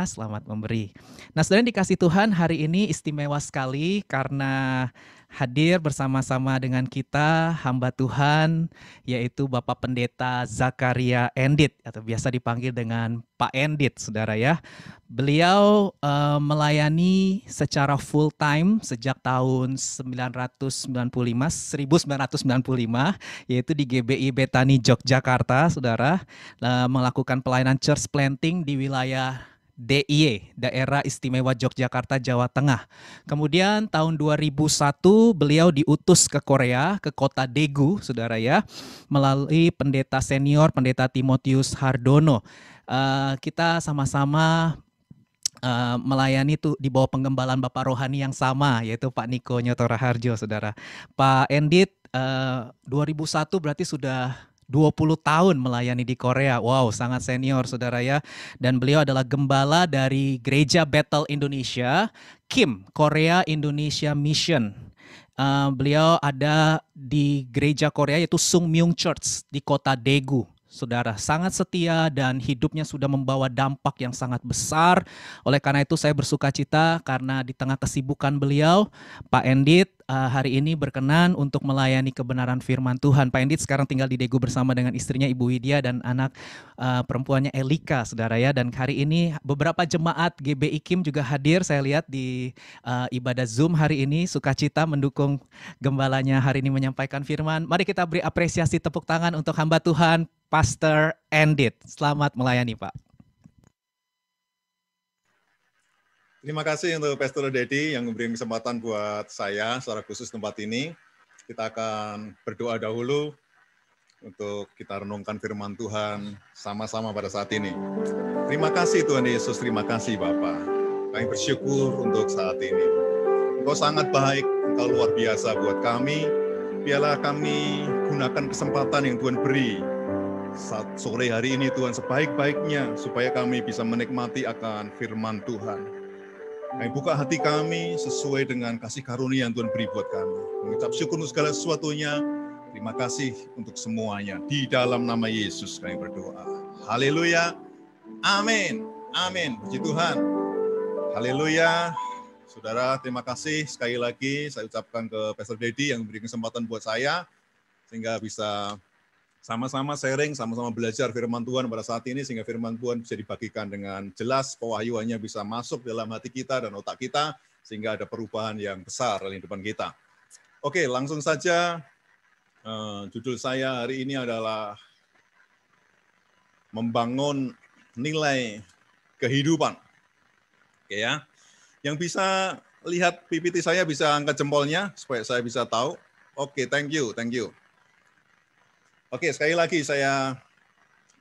Selamat memberi. Nah, saudara yang dikasih Tuhan, hari ini istimewa sekali karena hadir bersama-sama dengan kita hamba Tuhan, yaitu Bapak Pendeta Zakaria Endit atau biasa dipanggil dengan Pak Endit, saudara ya. Beliau melayani secara full time sejak tahun 1995, yaitu di GBI Betani Yogyakarta, saudara, melakukan pelayanan church planting di wilayah DIY, Daerah Istimewa Yogyakarta, Jawa Tengah. Kemudian tahun 2001 beliau diutus ke Korea, ke kota Daegu, saudara ya, melalui pendeta senior, pendeta Timotius Hardono. Kita sama-sama melayani tuh di bawah penggembalaan Bapak Rohani yang sama, yaitu Pak Niko Nyotora Harjo, saudara. Pak Endit, 2001 berarti sudah 20 tahun melayani di Korea. Wow, sangat senior, saudara ya. Dan beliau adalah gembala dari Gereja Bethel Indonesia, KIM, Korea Indonesia Mission. Beliau ada di gereja Korea yaitu Sungmyung Church di kota Daegu. Saudara, sangat setia dan hidupnya sudah membawa dampak yang sangat besar. Oleh karena itu saya bersuka cita karena di tengah kesibukan beliau, Pak Endit hari ini berkenan untuk melayani kebenaran firman Tuhan. Pak Endit sekarang tinggal di Daegu bersama dengan istrinya Ibu Widya dan anak perempuannya Elika, saudara ya. Dan hari ini beberapa jemaat GBI Kim juga hadir, saya lihat di ibadah Zoom hari ini, sukacita mendukung gembalanya hari ini menyampaikan firman. Mari kita beri apresiasi tepuk tangan untuk hamba Tuhan, Pastor Endit. Selamat melayani, Pak. Terima kasih untuk Pastor Dedi yang memberi kesempatan buat saya secara khusus tempat ini. Kita akan berdoa dahulu untuk kita renungkan firman Tuhan sama-sama pada saat ini. Terima kasih Tuhan Yesus, terima kasih Bapa. Kami bersyukur untuk saat ini. Engkau sangat baik, Engkau luar biasa buat kami. Biarlah kami gunakan kesempatan yang Tuhan beri saat sore hari ini Tuhan sebaik-baiknya supaya kami bisa menikmati akan firman Tuhan. Kami buka hati kami sesuai dengan kasih karunia yang Tuhan beri buat kami. Mengucap syukur untuk segala sesuatunya. Terima kasih untuk semuanya. Di dalam nama Yesus kami berdoa. Haleluya. Amin. Amin. Puji Tuhan. Haleluya. Saudara, terima kasih sekali lagi saya ucapkan ke Pastor Dedi yang memberi kesempatan buat saya sehingga bisa sama-sama sharing, sama-sama belajar firman Tuhan pada saat ini, sehingga firman Tuhan bisa dibagikan dengan jelas, pewahyuannya bisa masuk dalam hati kita dan otak kita, sehingga ada perubahan yang besar dalam kehidupan kita. Oke, langsung saja, judul saya hari ini adalah membangun nilai kehidupan. Oke ya, yang bisa lihat PPT saya bisa angkat jempolnya, supaya saya bisa tahu. Oke, thank you. Oke, sekali lagi saya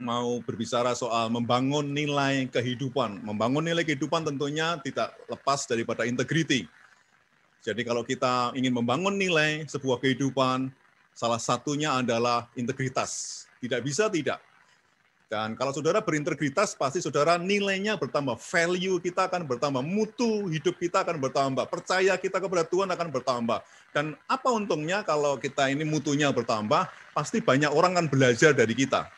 mau berbicara soal membangun nilai kehidupan. Membangun nilai kehidupan tentunya tidak lepas daripada integriti. Jadi kalau kita ingin membangun nilai sebuah kehidupan, salah satunya adalah integritas. Tidak bisa tidak. Dan kalau saudara berintegritas, pasti saudara nilainya bertambah, value kita akan bertambah, mutu hidup kita akan bertambah, percaya kita kepada Tuhan akan bertambah. Dan apa untungnya kalau kita ini mutunya bertambah, pasti banyak orang akan belajar dari kita.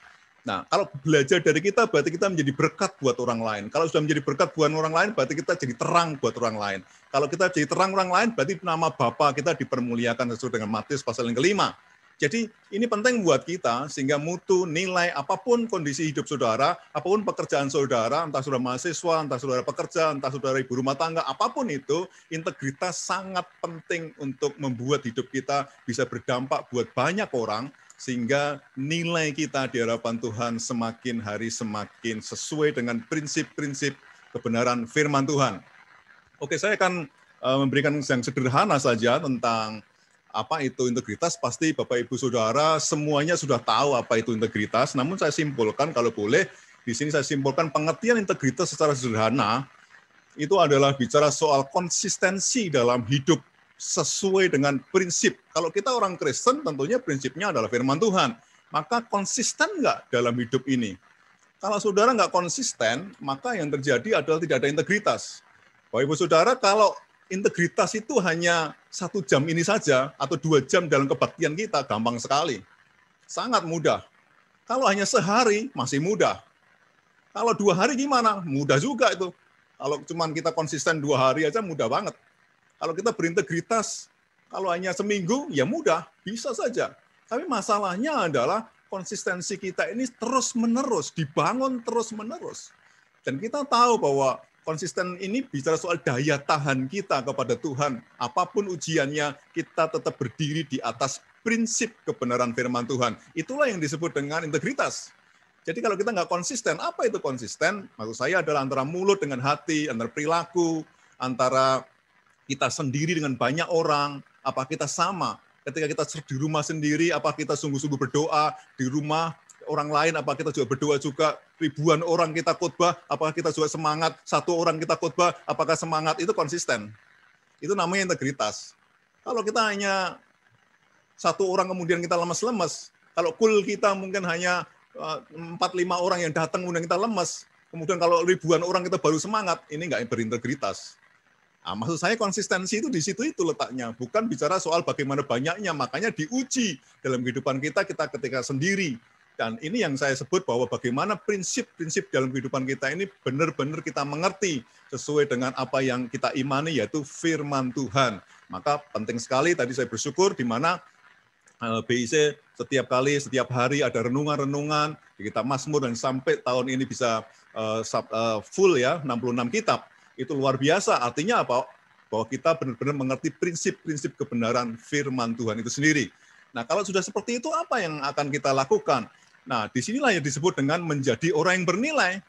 Nah, kalau belajar dari kita, berarti kita menjadi berkat buat orang lain. Kalau sudah menjadi berkat buat orang lain, berarti kita jadi terang buat orang lain. Kalau kita jadi terang orang lain, berarti nama Bapa kita dipermuliakan sesuai dengan Matius pasal yang ke-5. Jadi ini penting buat kita, sehingga mutu, nilai, apapun kondisi hidup saudara, apapun pekerjaan saudara, entah saudara mahasiswa, entah saudara pekerja, entah saudara ibu rumah tangga, apapun itu, integritas sangat penting untuk membuat hidup kita bisa berdampak buat banyak orang, sehingga nilai kita di hadapan Tuhan semakin hari semakin sesuai dengan prinsip-prinsip kebenaran firman Tuhan. Oke, saya akan memberikan yang sederhana saja tentang apa itu integritas. Pasti Bapak Ibu Saudara semuanya sudah tahu apa itu integritas, namun saya simpulkan kalau boleh, di sini saya simpulkan pengertian integritas secara sederhana, itu adalah bicara soal konsistensi dalam hidup sesuai dengan prinsip. Kalau kita orang Kristen, tentunya prinsipnya adalah firman Tuhan. Maka konsisten nggak dalam hidup ini? Kalau saudara nggak konsisten, maka yang terjadi adalah tidak ada integritas. Bapak Ibu Saudara, kalau integritas itu hanya 1 jam ini saja, atau 2 jam dalam kebaktian kita, gampang sekali. Sangat mudah. Kalau hanya sehari, masih mudah. Kalau 2 hari gimana? Mudah juga itu. Kalau cuma kita konsisten 2 hari aja mudah banget. Kalau kita berintegritas, kalau hanya seminggu, ya mudah, bisa saja. Tapi masalahnya adalah konsistensi kita ini terus-menerus, dibangun terus-menerus. Dan kita tahu bahwa konsisten ini bicara soal daya tahan kita kepada Tuhan. Apapun ujiannya, kita tetap berdiri di atas prinsip kebenaran firman Tuhan. Itulah yang disebut dengan integritas. Jadi kalau kita nggak konsisten, apa itu konsisten? Maksud saya adalah antara mulut dengan hati, antara perilaku, antara kita sendiri dengan banyak orang, apa kita sama? Ketika kita di rumah sendiri, apa kita sungguh-sungguh berdoa? Di rumah orang lain, apa kita juga berdoa juga? Ribuan orang kita khotbah, apakah kita juga semangat? Satu orang kita khotbah, apakah semangat? Itu konsisten. Itu namanya integritas. Kalau kita hanya satu orang kemudian kita lemes-lemes, kalau kita mungkin hanya 4-5 orang yang datang kemudian kita lemes, kemudian kalau ribuan orang kita baru semangat, ini nggak berintegritas. Nah, maksud saya konsistensi itu di situ itu letaknya, bukan bicara soal bagaimana banyaknya, makanya diuji dalam kehidupan kita ketika sendiri. Dan ini yang saya sebut bahwa bagaimana prinsip-prinsip dalam kehidupan kita ini benar-benar kita mengerti sesuai dengan apa yang kita imani, yaitu firman Tuhan. Maka penting sekali, tadi saya bersyukur di mana BIC setiap hari ada renungan-renungan, kita Mazmur, dan sampai tahun ini bisa full ya, 66 kitab. Itu luar biasa, artinya apa? Bahwa kita benar-benar mengerti prinsip-prinsip kebenaran firman Tuhan itu sendiri. Nah, kalau sudah seperti itu, apa yang akan kita lakukan? Nah, disinilah yang disebut dengan menjadi orang yang bernilai.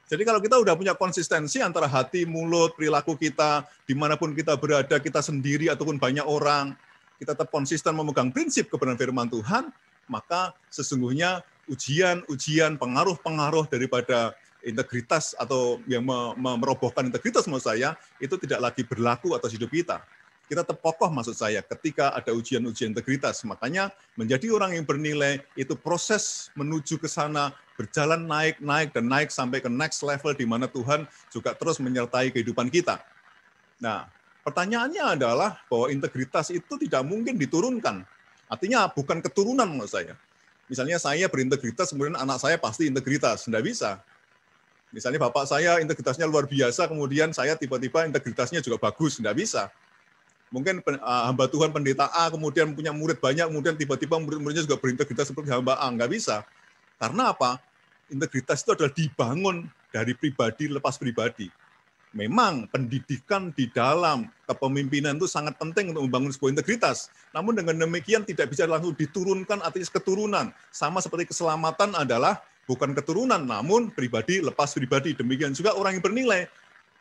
Jadi kalau kita udah punya konsistensi antara hati, mulut, perilaku kita, dimanapun kita berada, kita sendiri ataupun banyak orang, kita tetap konsisten memegang prinsip kebenaran firman Tuhan, maka sesungguhnya ujian-ujian, pengaruh-pengaruh daripada integritas atau yang merobohkan integritas maksud saya, itu tidak lagi berlaku atas hidup kita. Kita tetap kokoh maksud saya ketika ada ujian-ujian integritas. Makanya menjadi orang yang bernilai itu proses menuju ke sana, berjalan naik dan naik sampai ke next level di mana Tuhan juga terus menyertai kehidupan kita. Nah, pertanyaannya adalah bahwa integritas itu tidak mungkin diturunkan. Artinya bukan keturunan menurut saya. Misalnya saya berintegritas, kemudian anak saya pasti integritas. Tidak bisa. Misalnya bapak saya integritasnya luar biasa, kemudian saya tiba-tiba integritasnya juga bagus. Tidak bisa. Mungkin hamba Tuhan pendeta A kemudian punya murid banyak, kemudian tiba-tiba murid-muridnya juga berintegritas seperti hamba A. Nggak bisa. Karena apa? Integritas itu adalah dibangun dari pribadi lepas pribadi. Memang pendidikan di dalam kepemimpinan itu sangat penting untuk membangun sebuah integritas. Namun dengan demikian tidak bisa langsung diturunkan atas keturunan. Sama seperti keselamatan adalah bukan keturunan, namun pribadi lepas pribadi. Demikian juga orang yang bernilai.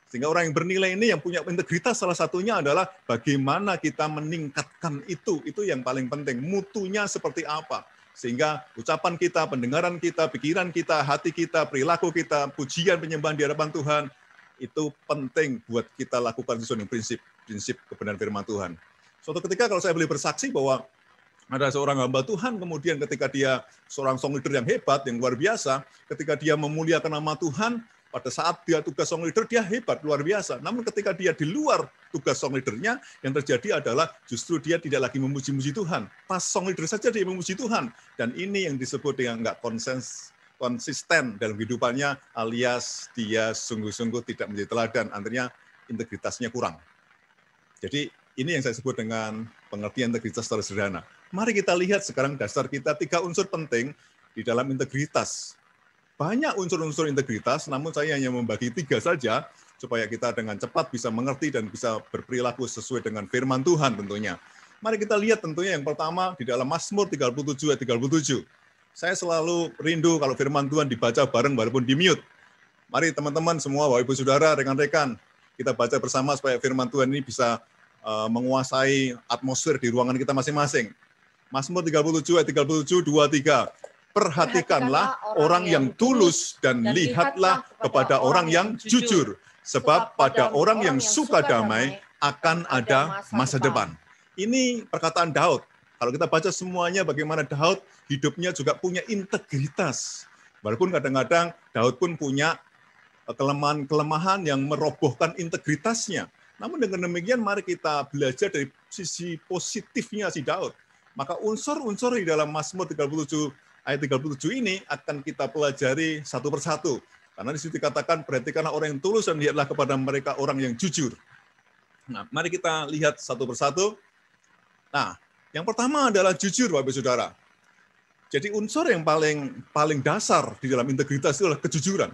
Sehingga orang yang bernilai ini yang punya integritas salah satunya adalah bagaimana kita meningkatkan itu yang paling penting. Mutunya seperti apa. Sehingga ucapan kita, pendengaran kita, pikiran kita, hati kita, perilaku kita, pujian penyembahan di hadapan Tuhan, itu penting buat kita lakukan sesuai dengan prinsip kebenaran firman Tuhan. Suatu ketika kalau saya boleh bersaksi bahwa ada seorang hamba Tuhan, kemudian ketika dia seorang song leader yang hebat, yang luar biasa, ketika dia memuliakan nama Tuhan, pada saat dia tugas song leader, dia hebat, luar biasa. Namun ketika dia di luar tugas song leadernya, yang terjadi adalah justru dia tidak lagi memuji-muji Tuhan. Pas song leader saja dia memuji Tuhan. Dan ini yang disebut dengan nggak konsisten dalam kehidupannya, alias dia sungguh-sungguh tidak menjadi teladan, artinya integritasnya kurang. Jadi ini yang saya sebut dengan pengertian integritas secara sederhana. Mari kita lihat sekarang dasar kita 3 unsur penting di dalam integritas. Banyak unsur-unsur integritas, namun saya hanya membagi 3 saja, supaya kita dengan cepat bisa mengerti dan bisa berperilaku sesuai dengan firman Tuhan tentunya. Mari kita lihat tentunya yang pertama di dalam Mazmur 37 ayat 37. Saya selalu rindu kalau firman Tuhan dibaca bareng walaupun di mute. Mari teman-teman semua, Bapak Ibu Saudara, rekan-rekan, kita baca bersama supaya firman Tuhan ini bisa menguasai atmosfer di ruangan kita masing-masing. Mazmur 37 ayat 37, 2, 3. Perhatikanlah orang yang tulus dan lihatlah kepada orang yang jujur. Sebab pada orang yang suka damai akan ada masa depan. Ini perkataan Daud. Kalau kita baca semuanya bagaimana Daud hidupnya juga punya integritas. Walaupun kadang-kadang Daud pun punya kelemahan-kelemahan yang merobohkan integritasnya. Namun dengan demikian mari kita belajar dari sisi positifnya si Daud. Maka unsur-unsur di dalam Mazmur 37 ayat 37 ini akan kita pelajari satu persatu. Karena di situ dikatakan, perhatikanlah orang yang tulus dan lihatlah kepada mereka orang yang jujur. Nah, mari kita lihat satu persatu. Nah, yang pertama adalah jujur, Bapak Saudara. Jadi unsur yang paling dasar di dalam integritas itu adalah kejujuran.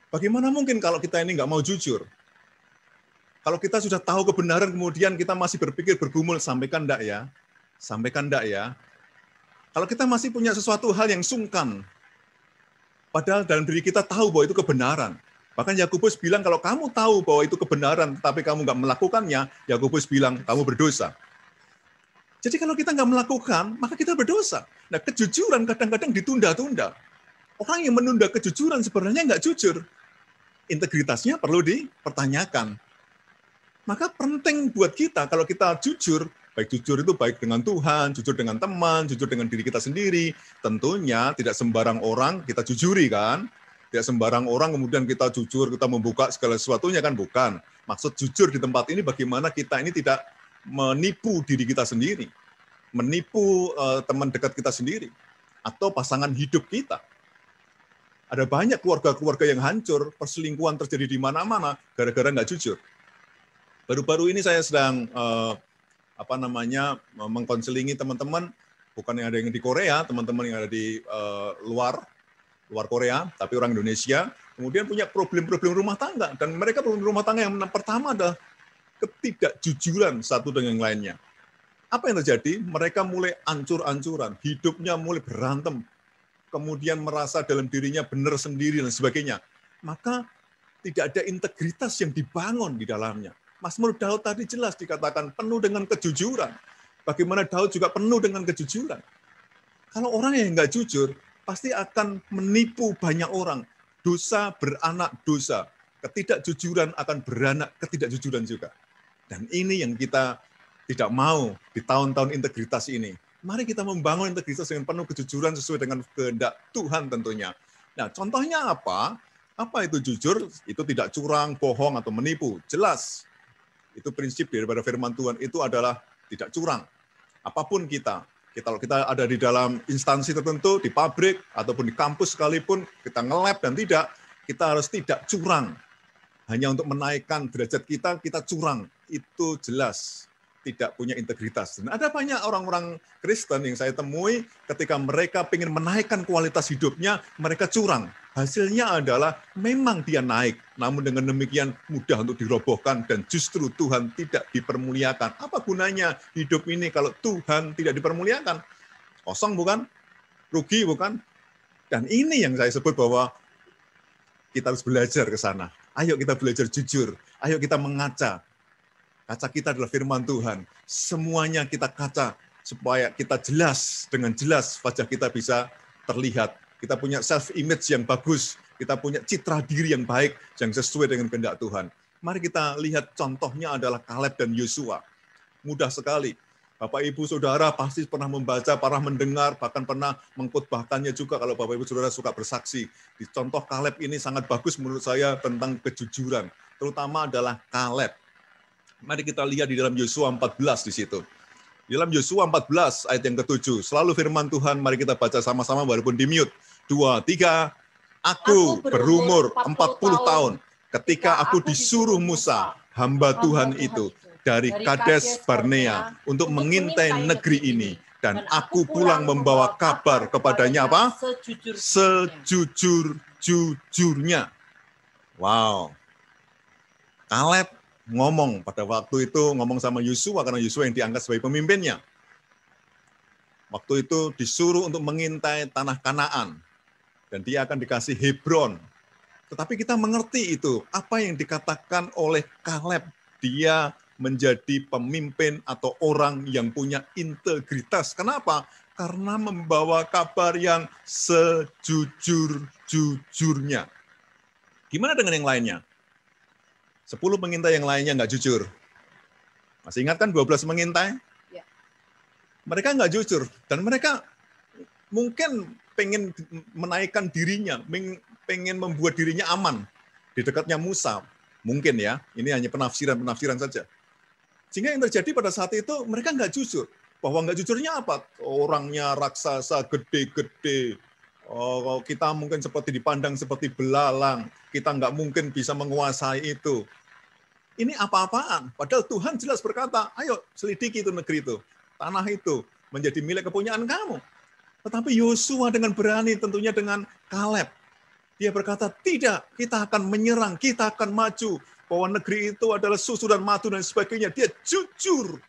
Bagaimana mungkin kalau kita ini nggak mau jujur? Kalau kita sudah tahu kebenaran, kemudian kita masih berpikir bergumul, sampaikan enggak ya? Sampaikan enggak ya? Kalau kita masih punya sesuatu hal yang sungkan, padahal dalam diri kita tahu bahwa itu kebenaran. Bahkan Yakobus bilang, kalau kamu tahu bahwa itu kebenaran, tapi kamu nggak melakukannya, Yakobus bilang, kamu berdosa. Jadi kalau kita nggak melakukan, maka kita berdosa. Nah, kejujuran kadang-kadang ditunda-tunda. Orang yang menunda kejujuran sebenarnya nggak jujur. Integritasnya perlu dipertanyakan. Maka penting buat kita, kalau kita jujur, baik jujur itu baik dengan Tuhan, jujur dengan teman, jujur dengan diri kita sendiri, tentunya tidak sembarang orang kita jujuri kan. Tidak sembarang orang kemudian kita jujur, kita membuka segala sesuatunya kan, bukan. Maksud jujur di tempat ini bagaimana kita ini tidak menipu diri kita sendiri, menipu teman dekat kita sendiri, atau pasangan hidup kita. Ada banyak keluarga-keluarga yang hancur, perselingkuhan terjadi di mana-mana gara-gara nggak jujur. Baru-baru ini saya sedang mengkonselingi teman-teman, bukan yang ada yang di Korea, teman-teman yang ada di luar Korea, tapi orang Indonesia, kemudian punya problem-problem rumah tangga, dan mereka problem rumah tangga yang pertama adalah ketidakjujuran satu dengan yang lainnya. Apa yang terjadi? Mereka mulai ancur-ancuran, hidupnya mulai berantem, kemudian merasa dalam dirinya benar sendiri dan sebagainya. Maka tidak ada integritas yang dibangun di dalamnya. Mazmur Daud tadi jelas dikatakan penuh dengan kejujuran. Bagaimana Daud juga penuh dengan kejujuran. Kalau orang yang nggak jujur, pasti akan menipu banyak orang. Dosa beranak dosa. Ketidakjujuran akan beranak ketidakjujuran juga. Dan ini yang kita tidak mau di tahun-tahun integritas ini. Mari kita membangun integritas dengan penuh kejujuran sesuai dengan kehendak Tuhan tentunya. Nah, contohnya apa? Apa itu jujur? Itu tidak curang, bohong, atau menipu. Jelas. Itu prinsip daripada firman Tuhan. Itu adalah tidak curang. Apapun kita, kalau kita ada di dalam instansi tertentu, di pabrik, ataupun di kampus sekalipun, kita nge-lab dan tidak, kita harus tidak curang. Hanya untuk menaikkan derajat kita, kita curang. Itu jelas tidak punya integritas. Dan ada banyak orang-orang Kristen yang saya temui, ketika mereka ingin menaikkan kualitas hidupnya, mereka curang. Hasilnya adalah memang dia naik, namun dengan demikian mudah untuk dirobohkan, dan justru Tuhan tidak dipermuliakan. Apa gunanya hidup ini kalau Tuhan tidak dipermuliakan? Kosong bukan? Rugi bukan? Dan ini yang saya sebut bahwa kita harus belajar ke sana. Ayo kita belajar jujur. Ayo kita mengaca. Kaca kita adalah firman Tuhan. Semuanya kita kaca supaya kita jelas, dengan jelas wajah kita bisa terlihat. Kita punya self-image yang bagus. Kita punya citra diri yang baik, yang sesuai dengan kehendak Tuhan. Mari kita lihat contohnya adalah Kaleb dan Yosua. Mudah sekali. Bapak, Ibu, Saudara pasti pernah membaca, pernah mendengar, bahkan pernah mengkhotbahkannya juga kalau Bapak, Ibu, Saudara suka bersaksi. Di contoh Kaleb ini sangat bagus menurut saya tentang kejujuran. Terutama adalah Kaleb. Mari kita lihat di dalam Yosua 14 di situ. Di dalam Yosua 14 ayat yang ke-7. Selalu firman Tuhan, mari kita baca sama-sama walaupun di mute. 2, 3. Aku berumur 40 tahun ketika aku disuruh Musa, hamba Tuhan itu, dari Kades Barnea untuk mengintai negeri ini. Dan aku pulang membawa kabar kepadanya apa? Sejujur-jujurnya. Wow. Kaleb ngomong pada waktu itu, ngomong sama Yosua, karena Yosua yang diangkat sebagai pemimpinnya. Waktu itu disuruh untuk mengintai tanah Kanaan. Dan dia akan dikasih Hebron. Tetapi kita mengerti itu, apa yang dikatakan oleh Kaleb. Dia menjadi pemimpin atau orang yang punya integritas. Kenapa? Karena membawa kabar yang sejujur-jujurnya. Gimana dengan yang lainnya? 10 pengintai yang lainnya nggak jujur. Masih ingat kan 12 mengintai? Ya. Mereka nggak jujur. Dan mereka mungkin pengen menaikkan dirinya, pengen membuat dirinya aman di dekatnya Musa. Mungkin ya, ini hanya penafsiran saja. Sehingga yang terjadi pada saat itu, mereka nggak jujur. Bahwa nggak jujurnya apa? Orangnya raksasa, gede-gede, Oh, kita mungkin seperti dipandang seperti belalang. Kita nggak mungkin bisa menguasai itu. Ini apa-apaan. Padahal Tuhan jelas berkata, ayo selidiki itu negeri itu. Tanah itu menjadi milik kepunyaan kamu. Tetapi Yosua dengan berani, tentunya dengan Kaleb, dia berkata, tidak, kita akan menyerang, kita akan maju. Bahwa negeri itu adalah susu dan madu dan sebagainya. Dia jujur.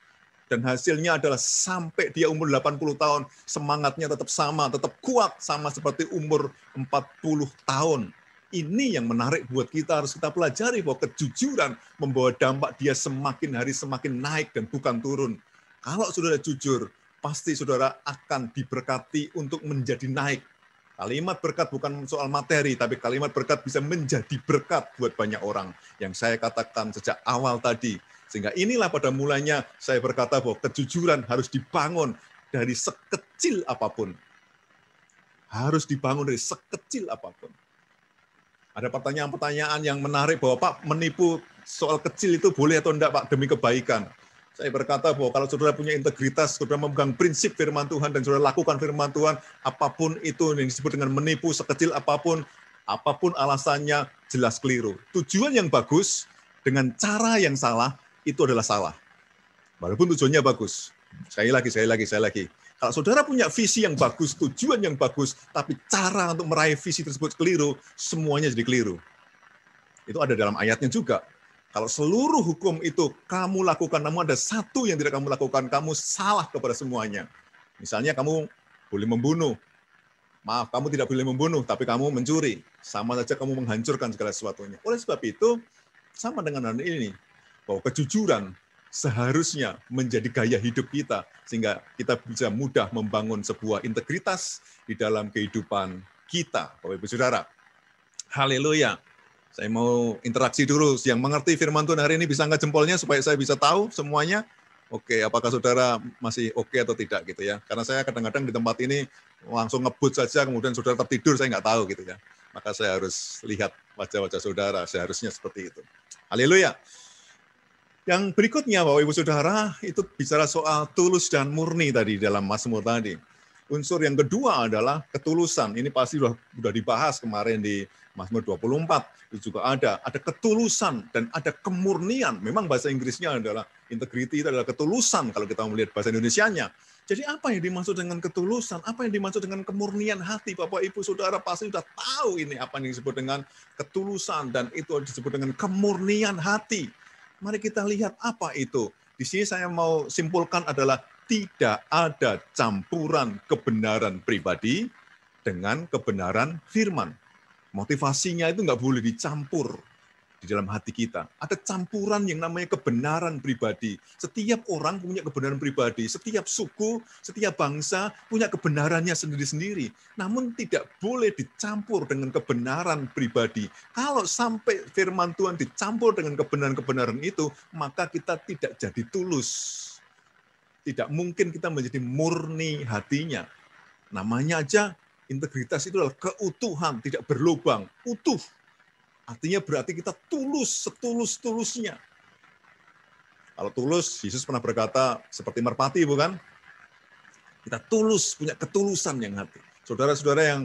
Dan hasilnya adalah sampai dia umur 80 tahun, semangatnya tetap sama, tetap kuat, sama seperti umur 40 tahun. Ini yang menarik buat kita, harus kita pelajari bahwa kejujuran membawa dampak dia semakin hari semakin naik dan bukan turun. Kalau saudara jujur, pasti saudara akan diberkati untuk menjadi naik. Kalimat berkat bukan soal materi, tapi kalimat berkat bisa menjadi berkat buat banyak orang. Yang saya katakan sejak awal tadi. Sehingga inilah pada mulanya saya berkata bahwa kejujuran harus dibangun dari sekecil apapun. Harus dibangun dari sekecil apapun. Ada pertanyaan-pertanyaan yang menarik bahwa Pak, menipu soal kecil itu boleh atau enggak Pak demi kebaikan. Saya berkata bahwa kalau saudara punya integritas, saudara memegang prinsip firman Tuhan dan saudara lakukan firman Tuhan, apapun itu yang disebut dengan menipu sekecil apapun alasannya jelas keliru. Tujuan yang bagus dengan cara yang salah itu adalah salah. Walaupun tujuannya bagus. Sekali lagi. Kalau saudara punya visi yang bagus, tujuan yang bagus, tapi cara untuk meraih visi tersebut keliru, semuanya jadi keliru. Itu ada dalam ayatnya juga. Kalau seluruh hukum itu kamu lakukan, namun ada satu yang tidak kamu lakukan, kamu salah kepada semuanya. Misalnya kamu boleh membunuh. Maaf, kamu tidak boleh membunuh, tapi kamu mencuri. Sama saja kamu menghancurkan segala sesuatunya. Oleh sebab itu, sama dengan hal ini, bahwa kejujuran seharusnya menjadi gaya hidup kita, sehingga kita bisa mudah membangun sebuah integritas di dalam kehidupan kita, Bapak Ibu Saudara. Haleluya. Saya mau interaksi dulu. Yang mengerti firman Tuhan hari ini bisa angkat jempolnya supaya saya bisa tahu semuanya. Oke, apakah saudara masih oke atau tidak gitu ya? Karena saya kadang-kadang di tempat ini langsung ngebut saja, kemudian saudara tertidur, saya nggak tahu gitu ya. Maka saya harus lihat wajah-wajah saudara, seharusnya seperti itu. Haleluya. Yang berikutnya, Bapak Ibu Saudara, itu bicara soal tulus dan murni tadi dalam Mazmur tadi. Unsur yang kedua adalah ketulusan. Ini pasti sudah dibahas kemarin di Mazmur 24. Itu juga ada ketulusan dan ada kemurnian. Memang bahasa Inggrisnya adalah integrity, itu adalah ketulusan kalau kita melihat bahasa Indonesianya. Jadi apa yang dimaksud dengan ketulusan? Apa yang dimaksud dengan kemurnian hati? Bapak Ibu Saudara pasti sudah tahu ini apa yang disebut dengan ketulusan dan itu disebut dengan kemurnian hati. Mari kita lihat apa itu. Di sini saya mau simpulkan adalah tidak ada campuran kebenaran pribadi dengan kebenaran firman. Motivasinya itu nggak boleh dicampur di dalam hati kita. Ada campuran yang namanya kebenaran pribadi. Setiap orang punya kebenaran pribadi. Setiap suku, setiap bangsa punya kebenarannya sendiri-sendiri. Namun tidak boleh dicampur dengan kebenaran pribadi. Kalau sampai firman Tuhan dicampur dengan kebenaran-kebenaran itu, maka kita tidak jadi tulus. Tidak mungkin kita menjadi murni hatinya. Namanya aja integritas itu adalah keutuhan, tidak berlubang, utuh. Artinya berarti kita tulus, setulus-tulusnya. Kalau tulus, Yesus pernah berkata seperti merpati, bukan? Kita tulus, punya ketulusan yang hati. Saudara-saudara yang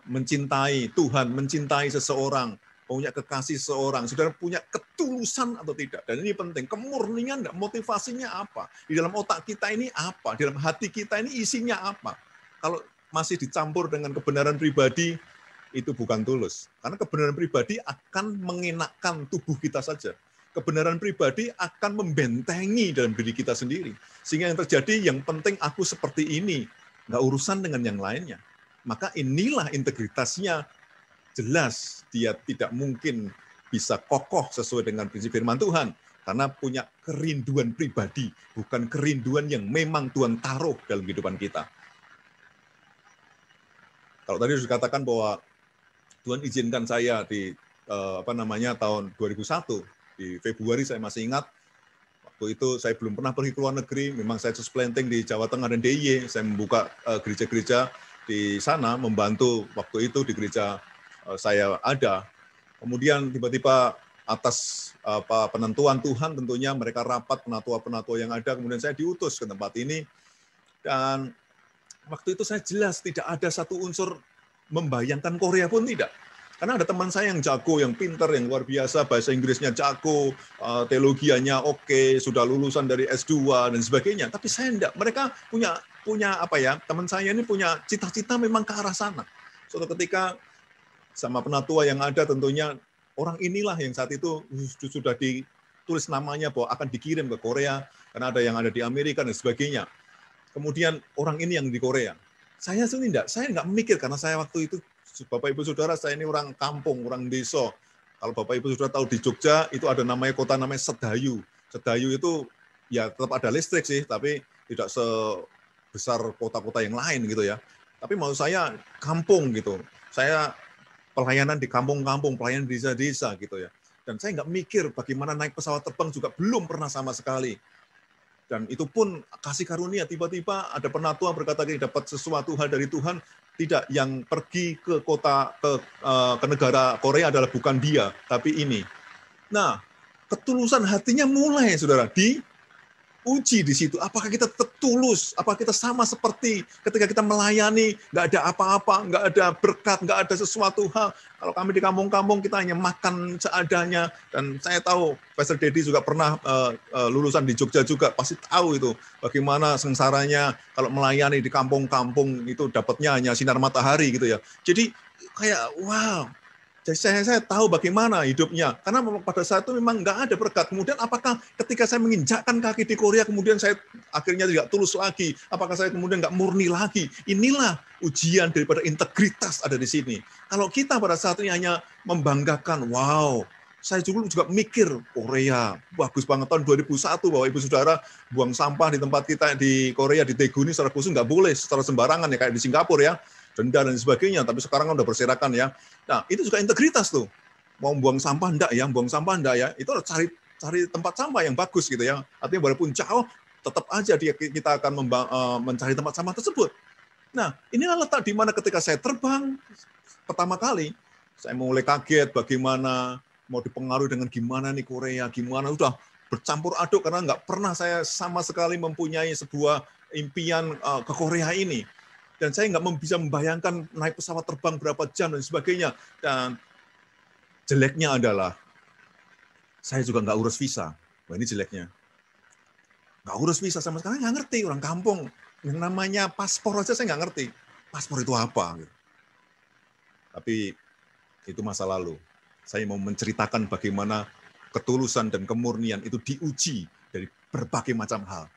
mencintai Tuhan, mencintai seseorang, punya kekasih seseorang, saudara punya ketulusan atau tidak. Dan ini penting, kemurnian, motivasinya apa? Di dalam otak kita ini apa? Di dalam hati kita ini isinya apa? Kalau masih dicampur dengan kebenaran pribadi, itu bukan tulus. Karena kebenaran pribadi akan mengenakkan tubuh kita saja. Kebenaran pribadi akan membentengi dalam diri kita sendiri. Sehingga yang terjadi, yang penting aku seperti ini. Nggak urusan dengan yang lainnya. Maka inilah integritasnya jelas. Dia tidak mungkin bisa kokoh sesuai dengan prinsip firman Tuhan. Karena punya kerinduan pribadi. Bukan kerinduan yang memang Tuhan taruh dalam kehidupan kita. Kalau tadi sudah dikatakan bahwa Tuhan izinkan saya di tahun 2001, di Februari saya masih ingat, waktu itu saya belum pernah pergi ke luar negeri, memang saya church planting di Jawa Tengah dan DIY, saya membuka gereja-gereja di sana, membantu waktu itu di gereja saya ada. Kemudian tiba-tiba atas penentuan Tuhan tentunya mereka rapat penatua-penatua yang ada, kemudian saya diutus ke tempat ini, dan waktu itu saya jelas tidak ada satu unsur membayangkan Korea pun tidak. Karena ada teman saya yang jago, yang pintar, yang luar biasa, bahasa Inggrisnya jago, teologianya oke, sudah lulusan dari S2 dan sebagainya. Tapi saya enggak. Mereka punya apa ya? Teman saya ini punya cita-cita memang ke arah sana. Suatu ketika sama penatua yang ada tentunya orang inilah yang saat itu sudah ditulis namanya bahwa akan dikirim ke Korea karena ada yang ada di Amerika dan sebagainya. Kemudian orang ini yang di Korea. Saya nggak mikir karena saya waktu itu Bapak Ibu Saudara, saya ini orang kampung, orang desa. Kalau Bapak Ibu Saudara tahu di Jogja itu ada namanya kota namanya Sedayu. Sedayu itu ya tetap ada listrik sih, tapi tidak sebesar kota-kota yang lain gitu ya. Tapi maksud saya kampung gitu. Saya pelayanan di kampung-kampung, pelayanan di desa-desa gitu ya. Dan saya nggak mikir bagaimana naik pesawat terbang juga belum pernah sama sekali. Dan itu pun kasih karunia, tiba-tiba ada penatua berkata gini, dapat sesuatu hal dari Tuhan, tidak, yang pergi ke kota, ke negara Korea adalah bukan dia, tapi ini. Nah, ketulusan hatinya mulai, saudara, diuji di situ. Apakah kita tetap tulus? Apakah kita sama seperti ketika kita melayani, nggak ada apa-apa, nggak ada berkat, nggak ada sesuatu hal. Kalau kami di kampung-kampung, kita hanya makan seadanya. Dan saya tahu, Pastor Dedi juga pernah lulusan di Jogja juga, pasti tahu itu bagaimana sengsaranya kalau melayani di kampung-kampung itu dapatnya hanya sinar matahari gitu ya. Jadi kayak wow. Jadi saya tahu bagaimana hidupnya, karena pada saat itu memang nggak ada berkat. Kemudian apakah ketika saya menginjakkan kaki di Korea, kemudian saya akhirnya tidak tulus lagi, apakah saya kemudian nggak murni lagi? Inilah ujian daripada integritas ada di sini. Kalau kita pada saat ini hanya membanggakan, wow, saya juga mikir Korea, bagus banget tahun 2001, Bapak Ibu Saudara, buang sampah di tempat kita di Korea, di Daegu ini secara khusus nggak boleh, secara sembarangan ya, kayak di Singapura ya, denda dan sebagainya, tapi sekarang kan udah berserakan ya. Nah, itu juga integritas tuh. Mau buang sampah enggak ya, buang sampah enggak ya, itu harus cari tempat sampah yang bagus gitu ya. Artinya walaupun jauh, tetap aja kita akan mencari tempat sampah tersebut. Nah, inilah letak di mana ketika saya terbang pertama kali, saya mulai kaget bagaimana mau dipengaruhi dengan gimana nih Korea, gimana udah bercampur aduk karena nggak pernah saya sama sekali mempunyai sebuah impian ke Korea ini. Dan saya nggak bisa membayangkan naik pesawat terbang berapa jam dan sebagainya. Dan jeleknya adalah saya juga nggak urus visa. Wah, ini jeleknya. Nggak urus visa sama sekali, nggak ngerti orang kampung. Yang namanya paspor aja saya nggak ngerti. Paspor itu apa? Tapi itu masa lalu. Saya mau menceritakan bagaimana ketulusan dan kemurnian itu diuji dari berbagai macam hal.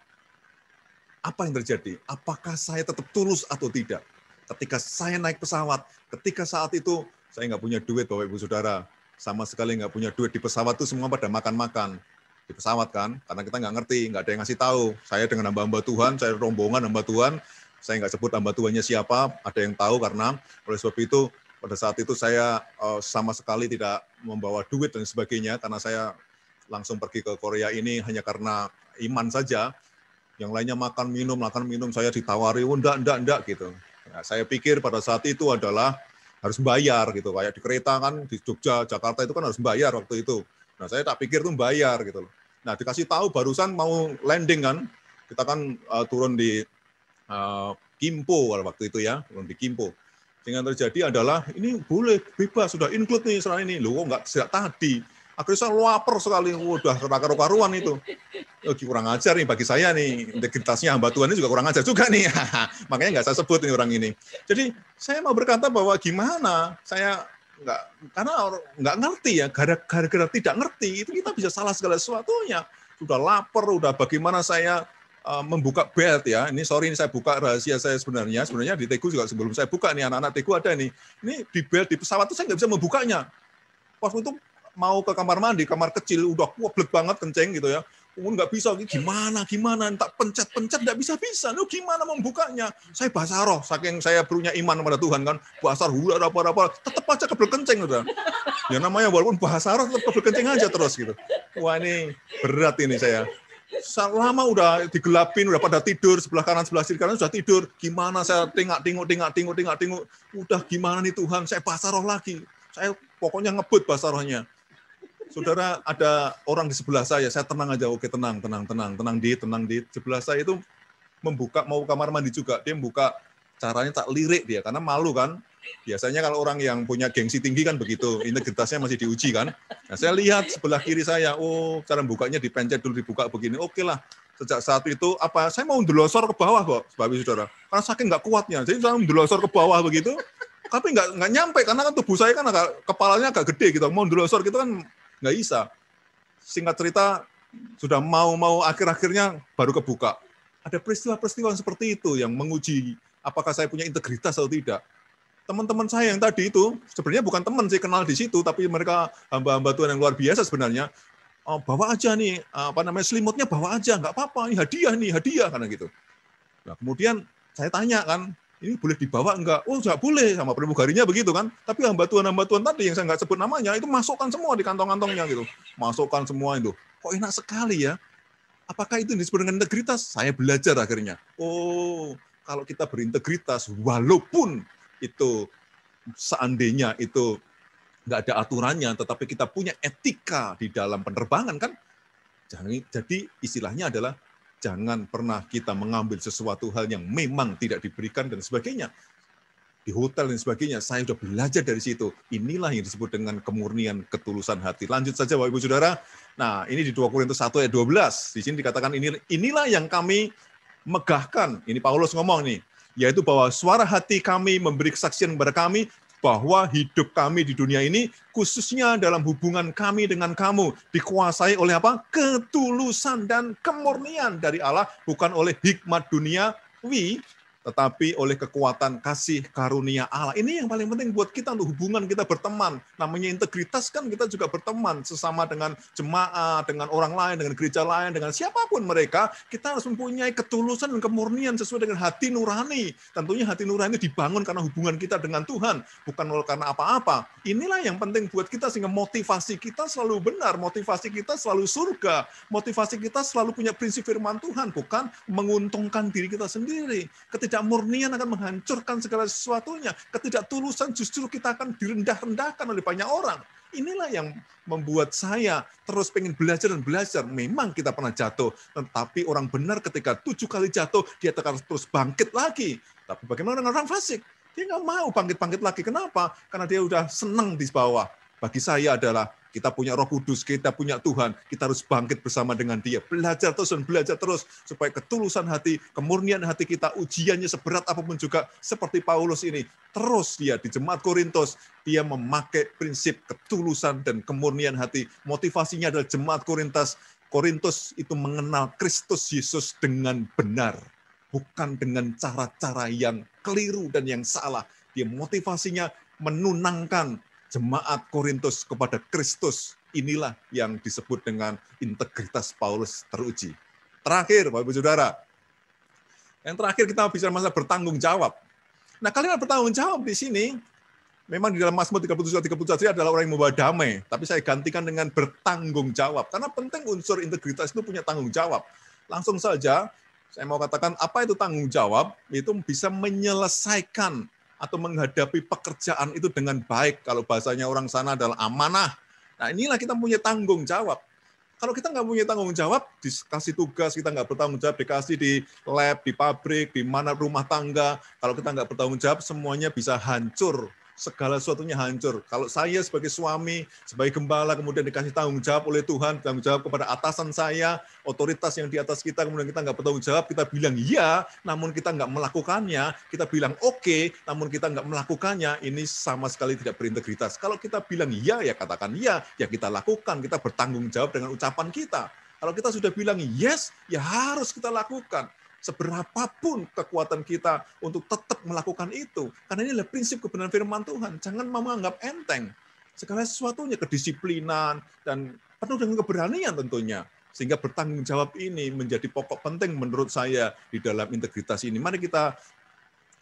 Apa yang terjadi? Apakah saya tetap tulus atau tidak? Ketika saya naik pesawat, ketika saat itu saya nggak punya duit, Bapak Ibu Saudara. Sama sekali nggak punya duit. Di pesawat itu semua pada makan-makan. Di pesawat kan, karena kita nggak ngerti, nggak ada yang ngasih tahu. Saya dengan hamba-hamba Tuhan, saya rombongan hamba Tuhan, saya nggak sebut hamba Tuhannya siapa, ada yang tahu karena oleh sebab itu, pada saat itu saya sama sekali tidak membawa duit dan sebagainya, karena saya langsung pergi ke Korea ini hanya karena iman saja. Yang lainnya makan minum, saya ditawari, oh enggak gitu. Nah, saya pikir pada saat itu adalah harus bayar gitu, kayak di kereta kan di Jogja, Jakarta itu kan harus bayar waktu itu. Nah, saya tak pikir itu bayar gitu loh. Nah, dikasih tahu barusan mau landing kan, kita kan turun di Kimpo waktu itu ya, turun di Kimpo. Yang terjadi adalah ini boleh bebas, sudah include nih setelah ini. Loh, enggak sejak tadi. Akhirnya saya lapar sekali, udah karu-karuan itu. Kurang ajar nih bagi saya nih, integritasnya hamba Tuhan ini juga kurang ajar juga nih. Makanya nggak saya sebut ini orang ini. Jadi saya mau berkata bahwa gimana, saya karena nggak ngerti ya, gara-gara tidak ngerti, itu kita bisa salah segala sesuatunya. Sudah lapar, udah bagaimana saya membuka belt ya. Ini saya buka rahasia saya sebenarnya. Sebenarnya di Daegu juga sebelum saya buka nih, anak-anak Daegu ada nih. Ini di belt di pesawat itu saya nggak bisa membukanya. Pas itu mau ke kamar mandi, kamar kecil, udah kuablek banget kenceng gitu ya. Nggak bisa, gimana, tak pencet, nggak bisa. Lu gimana membukanya? Saya bahasa roh, saking saya punya iman kepada Tuhan kan, bahasa roh, apa, tetap aja kebel kenceng udah. Ya namanya walaupun bahasa roh, tetap kebel kenceng aja terus gitu. Wah ini berat ini saya. Lama udah digelapin, udah pada tidur, sebelah kanan, sebelah kiri kanan sudah tidur. Gimana saya tengok, udah gimana nih Tuhan, saya bahasa roh lagi. Saya pokoknya ngebut bahasa rohnya. Saudara, ada orang di sebelah saya tenang aja, oke tenang di. Sebelah saya itu mau kamar mandi juga, dia membuka caranya tak lirik dia, karena malu kan. Biasanya kalau orang yang punya gengsi tinggi kan begitu, integritasnya masih diuji kan. Nah, saya lihat sebelah kiri saya, oh cara bukanya dipencet dulu, dibuka begini, oke lah. Sejak saat itu, saya mau ndelosor ke bawah kok, Bapak Saudara. Karena saking nggak kuatnya, jadi saya ndelosor ke bawah begitu, tapi nggak nyampe, karena kan tubuh saya kan kepalanya agak gede gitu, mau ndelosor gitu kan nggak bisa. Singkat cerita, sudah mau akhir-akhirnya baru kebuka. Ada peristiwa-peristiwa seperti itu yang menguji apakah saya punya integritas atau tidak. Teman-teman saya yang tadi itu, sebenarnya bukan teman saya kenal di situ, tapi mereka hamba-hamba Tuhan yang luar biasa sebenarnya. Oh, bawa aja nih, selimutnya bawa aja, nggak apa-apa, ini hadiah, karena gitu. Nah, kemudian saya tanya kan, ini boleh dibawa enggak? Oh, nggak boleh, sama pramugarinya begitu kan. Tapi hamba Tuhan tadi yang saya nggak sebut namanya, itu masukkan semua di kantong-kantongnya gitu. Masukkan semua itu. Kok enak sekali ya? Apakah itu disebut dengan integritas? Saya belajar akhirnya. Oh, kalau kita berintegritas, walaupun itu seandainya itu nggak ada aturannya, tetapi kita punya etika di dalam penerbangan kan. Jadi istilahnya adalah jangan pernah kita mengambil sesuatu hal yang memang tidak diberikan dan sebagainya. Di hotel dan sebagainya, saya sudah belajar dari situ. Inilah yang disebut dengan kemurnian ketulusan hati. Lanjut saja Bapak Ibu Saudara. Nah, ini di 2 Korintus 1 ayat 12. Di sini dikatakan inilah yang kami megahkan. Ini Paulus ngomong nih. Yaitu bahwa suara hati kami memberi kesaksian kepada kami bahwa hidup kami di dunia ini, khususnya dalam hubungan kami dengan kamu, dikuasai oleh apa? Ketulusan dan kemurnian dari Allah, bukan oleh hikmat duniawi, tetapi oleh kekuatan kasih karunia Allah. Ini yang paling penting buat kita untuk hubungan kita berteman. Namanya integritas kan kita juga berteman sesama dengan jemaat, dengan orang lain, dengan gereja lain, dengan siapapun mereka. Kita harus mempunyai ketulusan dan kemurnian sesuai dengan hati nurani. Tentunya hati nurani dibangun karena hubungan kita dengan Tuhan, bukan karena apa-apa. Inilah yang penting buat kita sehingga motivasi kita selalu benar, motivasi kita selalu surga, motivasi kita selalu punya prinsip firman Tuhan, bukan menguntungkan diri kita sendiri. Ketidakmurnian akan menghancurkan segala sesuatunya. Ketidaktulusan justru kita akan direndah-rendahkan oleh banyak orang. Inilah yang membuat saya terus pengen belajar dan belajar. Memang kita pernah jatuh, tetapi orang benar ketika 7 kali jatuh, dia akan terus bangkit lagi. Tapi bagaimana dengan orang fasik? Dia nggak mau bangkit-bangkit lagi. Kenapa? Karena dia udah senang di bawah. Bagi saya adalah kita punya Roh Kudus, kita punya Tuhan, kita harus bangkit bersama dengan Dia. Belajar terus dan belajar terus supaya ketulusan hati, kemurnian hati kita, ujiannya seberat apapun juga seperti Paulus ini. Terus dia di jemaat Korintus, dia memakai prinsip ketulusan dan kemurnian hati. Motivasinya adalah jemaat Korintus itu mengenal Kristus Yesus dengan benar, bukan dengan cara-cara yang keliru dan yang salah. Dia motivasinya menunangkan jemaat Korintus kepada Kristus. Inilah yang disebut dengan integritas Paulus teruji. Terakhir, Bapak Ibu Saudara. Yang terakhir kita bicara masalah bertanggung jawab. Nah, kalimat bertanggung jawab di sini, memang di dalam Mazmur 37-31 adalah orang yang membawa damai. Tapi saya gantikan dengan bertanggung jawab. Karena penting unsur integritas itu punya tanggung jawab. Langsung saja, saya mau katakan apa itu tanggung jawab, itu bisa menyelesaikan atau menghadapi pekerjaan itu dengan baik. Kalau bahasanya orang sana adalah amanah. Nah, inilah kita punya tanggung jawab. Kalau kita nggak punya tanggung jawab, dikasih tugas, kita nggak bertanggung jawab, dikasih di lab, di pabrik, di mana rumah tangga, kalau kita nggak bertanggung jawab, semuanya bisa hancur. Segala sesuatunya hancur. Kalau saya sebagai suami, sebagai gembala, kemudian dikasih tanggung jawab oleh Tuhan, tanggung jawab kepada atasan saya, otoritas yang di atas kita, kemudian kita nggak bertanggung jawab, kita bilang iya, namun kita nggak melakukannya, kita bilang oke, namun kita nggak melakukannya, ini sama sekali tidak berintegritas. Kalau kita bilang iya, ya katakan iya, ya kita lakukan, kita bertanggung jawab dengan ucapan kita. Kalau kita sudah bilang yes, ya harus kita lakukan. Seberapapun kekuatan kita untuk tetap melakukan itu. Karena ini adalah prinsip kebenaran firman Tuhan. Jangan menganggap enteng. Segala sesuatunya kedisiplinan dan penuh dengan keberanian tentunya. Sehingga bertanggung jawab ini menjadi pokok penting menurut saya di dalam integritas ini. Mari kita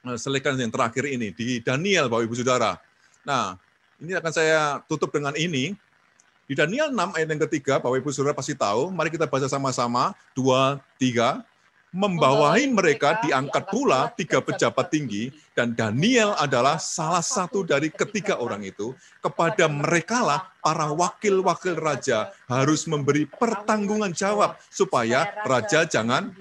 selesaikan yang terakhir ini. Di Daniel, Bapak Ibu Saudara. Nah, ini akan saya tutup dengan ini. Di Daniel 6 ayat yang ketiga, Bapak Ibu Saudara pasti tahu. Mari kita baca sama-sama. 2, 3. Membawahi mereka diangkat pula 3 pejabat tinggi, dan Daniel adalah salah satu dari ketiga orang itu. Kepada merekalah para wakil-wakil raja harus memberi pertanggungan jawab supaya raja jangan.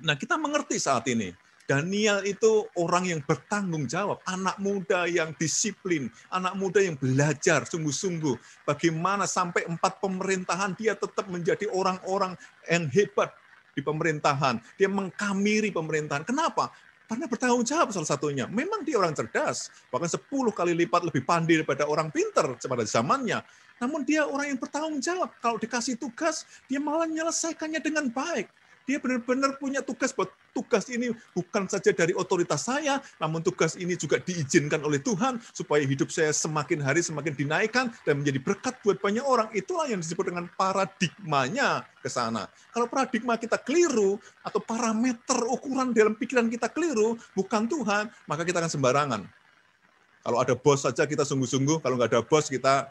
Nah, kita mengerti saat ini. Daniel itu orang yang bertanggung jawab, anak muda yang disiplin, anak muda yang belajar sungguh-sungguh. Bagaimana sampai 4 pemerintahan dia tetap menjadi orang-orang yang hebat di pemerintahan. Dia mengkamiri pemerintahan. Kenapa? Karena bertanggung jawab salah satunya. Memang dia orang cerdas, bahkan 10 kali lipat lebih pandai daripada orang pintar pada zamannya. Namun dia orang yang bertanggung jawab. Kalau dikasih tugas, dia malah menyelesaikannya dengan baik. Dia benar-benar punya tugas, buat tugas ini bukan saja dari otoritas saya, namun tugas ini juga diizinkan oleh Tuhan, supaya hidup saya semakin hari semakin dinaikkan, dan menjadi berkat buat banyak orang. Itulah yang disebut dengan paradigmanya ke sana. Kalau paradigma kita keliru, atau parameter ukuran dalam pikiran kita keliru, bukan Tuhan, maka kita akan sembarangan. Kalau ada bos saja kita sungguh-sungguh, kalau nggak ada bos kita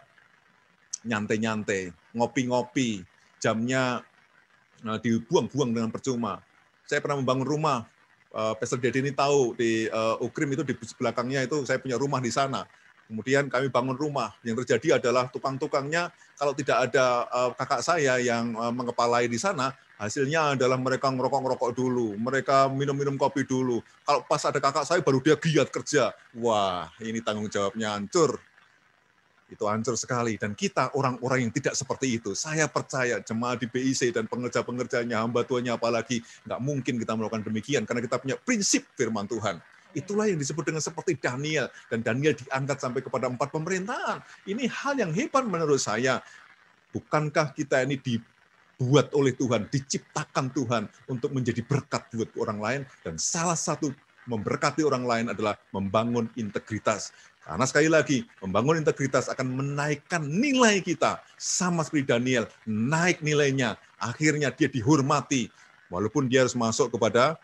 nyantai-nyantai, ngopi-ngopi, jamnya dibuang-buang dengan percuma. Saya pernah membangun rumah, Pastor Dedi ini tahu, di Ukrim itu di belakangnya itu saya punya rumah di sana. Kemudian kami bangun rumah, yang terjadi adalah tukang-tukangnya, kalau tidak ada kakak saya yang mengepalai di sana, hasilnya adalah mereka ngerokok-ngerokok dulu, mereka minum-minum kopi dulu. Kalau pas ada kakak saya, baru dia giat kerja. Wah, ini tanggung jawabnya hancur. Itu hancur sekali. Dan kita orang-orang yang tidak seperti itu. Saya percaya jemaat di BIC dan pengerja-pengerjanya, hamba Tuhannya apalagi, nggak mungkin kita melakukan demikian, karena kita punya prinsip firman Tuhan. Itulah yang disebut dengan seperti Daniel. Dan Daniel diangkat sampai kepada 4 pemerintahan. Ini hal yang hebat menurut saya. Bukankah kita ini dibuat oleh Tuhan, diciptakan Tuhan untuk menjadi berkat buat orang lain, dan salah satu memberkati orang lain adalah membangun integritas. Karena sekali lagi, membangun integritas akan menaikkan nilai kita. Sama seperti Daniel, naik nilainya. Akhirnya dia dihormati. Walaupun dia harus masuk kepada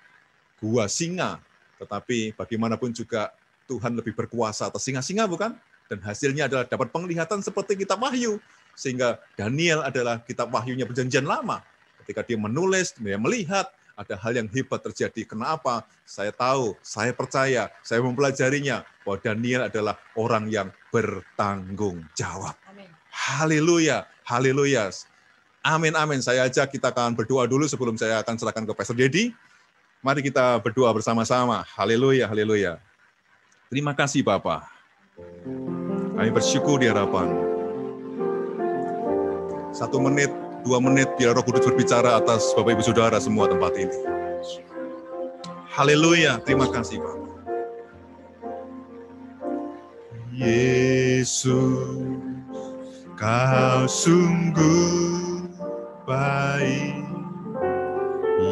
gua singa. Tetapi bagaimanapun juga Tuhan lebih berkuasa atas singa-singa, bukan? Dan hasilnya adalah dapat penglihatan seperti kitab Wahyu. Sehingga Daniel adalah kitab Wahyunya Perjanjian Lama. Ketika dia menulis, dia melihat, ada hal yang hebat terjadi. Kenapa? Saya tahu, saya percaya, saya mempelajarinya, bahwa Daniel adalah orang yang bertanggung jawab. Amin. Haleluya, haleluya. Amin, amin. Saya ajak kita akan berdoa dulu sebelum saya akan serahkan ke Pastor Dedi. Mari kita berdoa bersama-sama. Haleluya, haleluya. Terima kasih Bapak. Kami bersyukur di hadapan. 1 menit, 2 menit, biar Roh Kudus berbicara atas Bapak Ibu Saudara semua tempat ini. Haleluya, terima kasih Bapak. Yesus, Kau sungguh baik.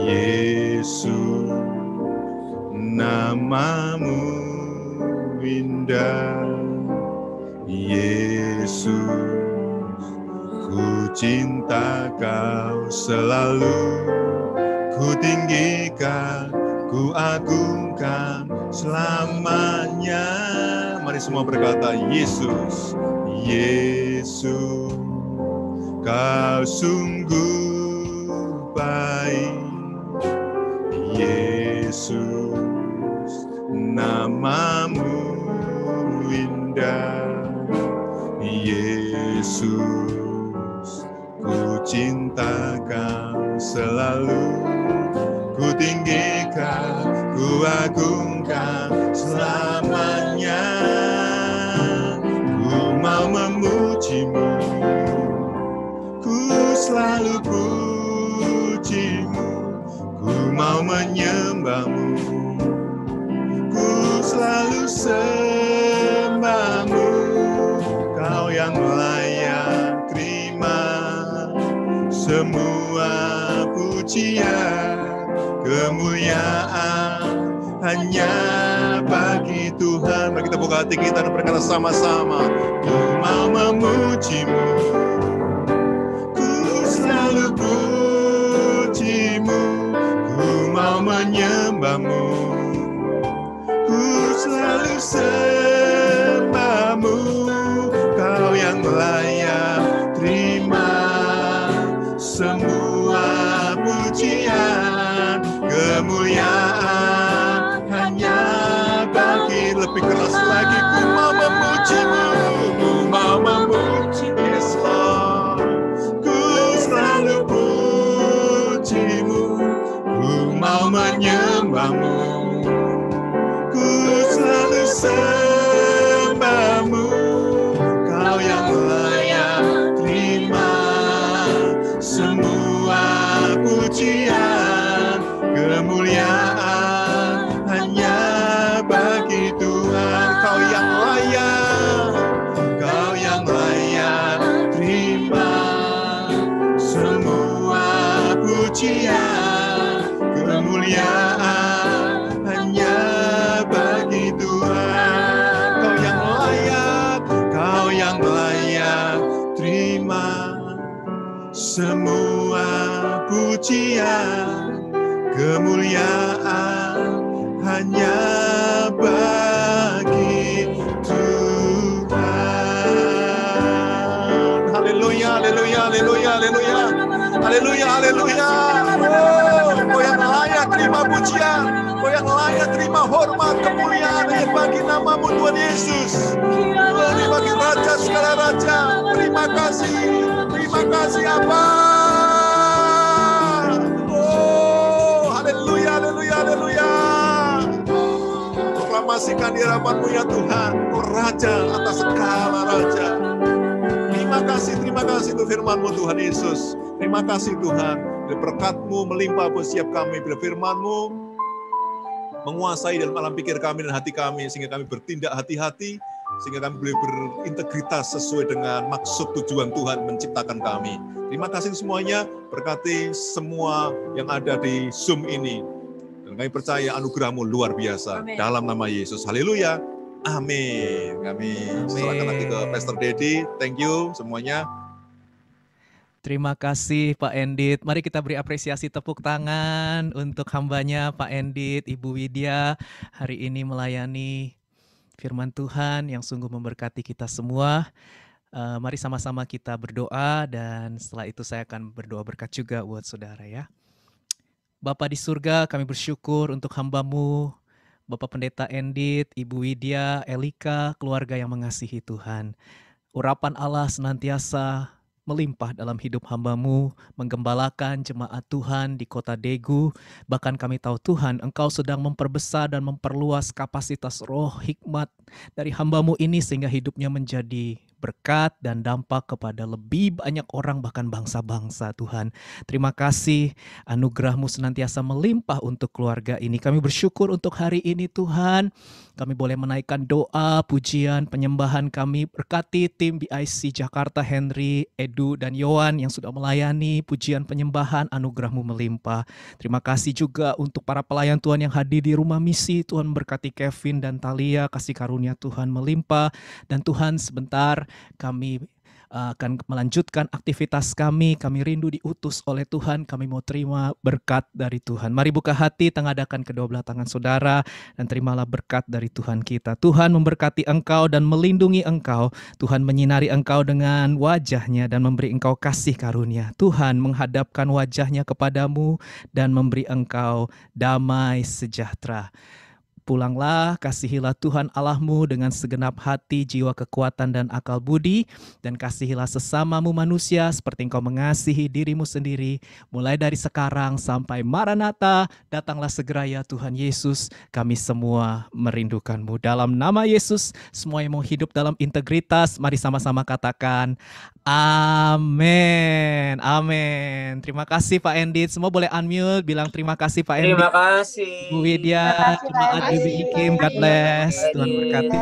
Yesus, nama-Mu indah. Yesus, ku cinta Kau selalu, ku tinggikan, ku agungkan selamanya. Mari semua berkata, Yesus, Yesus, Kau sungguh baik. Yesus, nama-Mu indah. Yesus, ku cinta Kau selalu, ku tinggikan, ku agungkan selamanya. Ku mau memuji-Mu, ku selalu puji-Mu, ku mau menyembah-Mu, ku selalu sembah-Mu. Kau yang layak terima semua pujian, kemuliaan hanya bagi Tuhan. Mari kita buka hati kita dan berkata sama-sama, ku mau memuji-Mu, ku selalu puji-Mu, ku mau menyembah-Mu, ku selalu sembah-Mu. Kau yang layak terima semua pujian, kemuliaan hanya bagi. Lebih keras lagi, ku mau memuji-Mu, ku mau memuji-Mu, yes Lord. Ku selalu puji-Mu, ku mau menyembah-Mu, sembahmu, Kau yang layak terima semua pujian, kemuliaan hanya bagi Tuhan. Kau yang layak, Kau yang layak terima semua pujian, kemuliaan hanya bagi Tuhan. Kau yang layak, Kau yang layak terima semua pujian, kemuliaan hanya bagi Tuhan. Haleluya, haleluya, haleluya, haleluya. Haleluya, haleluya. Oh, Kau yang layak terima pujian, Kau yang layak terima hormat, kemuliaan hanya bagi namamu Tuhan Yesus. Glory bagi Raja segala Raja. Terima kasih Aba. Oh, haleluya, haleluya, haleluya. Proklamasikan di hadapan-Mu ya Tuhan, Kau Raja atas segala Raja. Terima kasih untuk firman-Mu Tuhan Yesus. Terima kasih Tuhan, bila berkat-Mu melimpah setiap kami, bila firman-Mu menguasai dalam alam pikir kami dan hati kami, sehingga kami bertindak hati-hati, sehingga kami boleh berintegritas sesuai dengan maksud tujuan Tuhan menciptakan kami. Terima kasih semuanya, berkati semua yang ada di Zoom ini. Dan kami percaya anugerah-Mu luar biasa. Amen. Dalam nama Yesus. Haleluya. Amin. Kami serahkan lagi ke Pastor Dedi. Thank you semuanya. Terima kasih Pak Endit. Mari kita beri apresiasi tepuk tangan untuk hambanya Pak Endit, Ibu Widya hari ini melayani firman Tuhan yang sungguh memberkati kita semua. Mari sama-sama kita berdoa dan setelah itu saya akan berdoa berkat juga buat saudara ya. Bapa di surga, kami bersyukur untuk hamba-Mu, Bapak Pendeta Endit, Ibu Widya, Elika, keluarga yang mengasihi Tuhan. Urapan Allah senantiasa melimpah dalam hidup hamba-Mu, menggembalakan jemaat Tuhan di kota Daegu. Bahkan kami tahu Tuhan, Engkau sedang memperbesar dan memperluas kapasitas roh hikmat dari hamba-Mu ini sehingga hidupnya menjadi berkat dan dampak kepada lebih banyak orang bahkan bangsa-bangsa Tuhan. Terima kasih anugerah-Mu senantiasa melimpah untuk keluarga ini. Kami bersyukur untuk hari ini Tuhan. Kami boleh menaikkan doa, pujian, penyembahan kami. Berkati tim BIC Jakarta, Henry, Edu, dan Yohan yang sudah melayani pujian penyembahan, anugerah-Mu melimpah. Terima kasih juga untuk para pelayan Tuhan yang hadir di rumah misi. Tuhan berkati Kevin dan Talia, kasih karunia Tuhan melimpah. Dan Tuhan sebentar kami akan melanjutkan aktivitas kami rindu diutus oleh Tuhan, kami mau terima berkat dari Tuhan. Mari buka hati, tengadakan kedua belah tangan saudara, dan terimalah berkat dari Tuhan kita. Tuhan memberkati engkau dan melindungi engkau. Tuhan menyinari engkau dengan wajahnya dan memberi engkau kasih karunia. Tuhan menghadapkan wajahnya kepadamu dan memberi engkau damai sejahtera. Pulanglah, kasihilah Tuhan Allahmu dengan segenap hati, jiwa, kekuatan, dan akal budi. Dan kasihilah sesamamu manusia seperti engkau mengasihi dirimu sendiri. Mulai dari sekarang sampai Maranatha, datanglah segera ya Tuhan Yesus. Kami semua merindukanmu. Dalam nama Yesus, semua yang mau hidup dalam integritas, mari sama-sama katakan, amin. Amin. Terima kasih Pak Endit. Semua boleh unmute, bilang terima kasih Pak Endit. Terima kasih. Bu Widya, jemaat GBI Kim, God bless. Tuhan berkati.